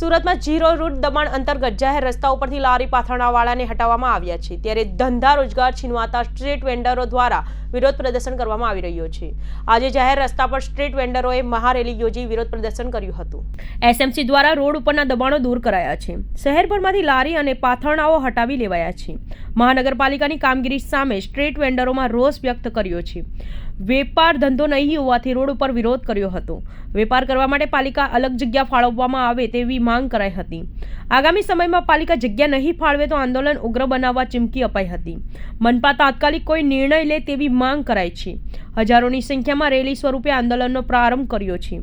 સુરતમાં zero route દબાણ અંતર્ગત જાહેર રસ્તા ઉપરથી લારી પાથરણાવાળાને હટાવવામાં આવ્યા છે, ત્યારે ધંધા રોજગાર છીનવાતા સ્ટ્રીટ વેન્ડરો દ્વારા વિરોધ પ્રદર્શન કરવામાં આવી રહ્યો છે। આજે જાહેર રસ્તા પર સ્ટ્રીટ વેન્ડરોએ મહારેલી યોજી વિરોધ પ્રદર્શન કર્યું હતું। એસએમસી દ્વારા રોડ ઉપરના દબાણો દૂર કરાયા છે। શહેરભરમાંથી લારી અને પાથરણાઓ હટાવી લેવાયા છે। મહાનગરપાલિકાની કામગીરી સામે સ્ટ્રીટ વેન્ડરોમાં રોષ વ્યક્ત કર્યો છે। વેપાર ધંધો નહીં હોવાથી રોડ ઉપર વિરોધ કર્યો હતો। વેપાર કરવા માટે પાલિકા અલગ જગ્યા ફાળવવામાં આવે તેવી માંગ કરાઈ હતી। આગામી સમયમાં પાલિકા જગ્યા નહીં ફાળવે તો આંદોલન ઉગ્ર બનાવવા ચીમકી અપાઈ હતી। મનપા તાત્કાલિક કોઈ નિર્ણય લે તેવી માંગ કરાઈ છે। હજારોની સંખ્યામાં રેલી સ્વરૂપે આંદોલનનો પ્રારંભ કર્યો છે।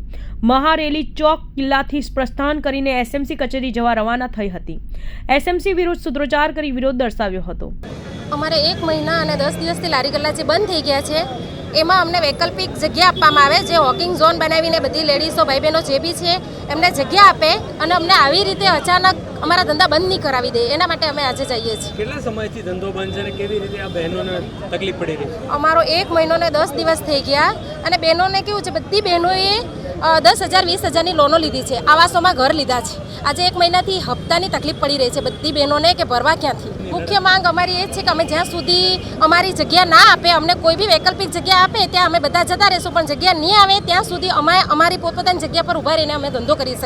મહારેલી ચોક કિલ્લાથી પ્રસ્થાન કરીને એસએમસી કચેરી જવા રવાના થઈ હતી। એસએમસી વિરુદ્ધ સૂત્રોચ્ચાર કરી વિરોધ દર્શાવ્યો હતો। અમારે 1 મહિના અને 10 દિવસથી લારી ગલ્લા જે બંધ થઈ ગયા છે એમાં અમને વૈકલ્પિક જગ્યા આપવામાં આવે, જે વોકિંગ ઝોન બનાવીને બધી લેડીઝો ભાઈ બહેનો જે બી છે એમને જગ્યા આપે અને અમને આવી રીતે અચાનક અમારા ધંધા બંધ નહીં કરાવી દે, એના માટે અમે આજે જઈએ છીએ। કેટલા સમયથી ધંધો બંધ છે અને કેવી રીતે આ બહેનોને તકલીફ પડી રહી છે? અમારો 1 મહિનો ને 10 દિવસ થઈ ગયા અને બહેનોને કેવું છે, બધી બહેનોએ 10,000 20,000ની લોનો લીધી છે, આવાસોમાં ઘર લીધા છે। આજે 1 મહિનાથી હપ્તાની તકલીફ પડી રહી છે બધી બહેનોને કે ભરવા ક્યાંથી। મુખ્ય માંગ અમારી એ જ છે કે અમે જ્યાં સુધી અમારી જગ્યા ના આપે, અમને કોઈ બી વૈકલ્પિક જગ્યા આપે ત્યાં અમે બધા જતા રહીશું, પણ જગ્યા નહીં આવે ત્યાં સુધી અમે અમારી પોતપોતાની જગ્યા પર ઊભા રહીને અમે ધંધો કરી શકીએ।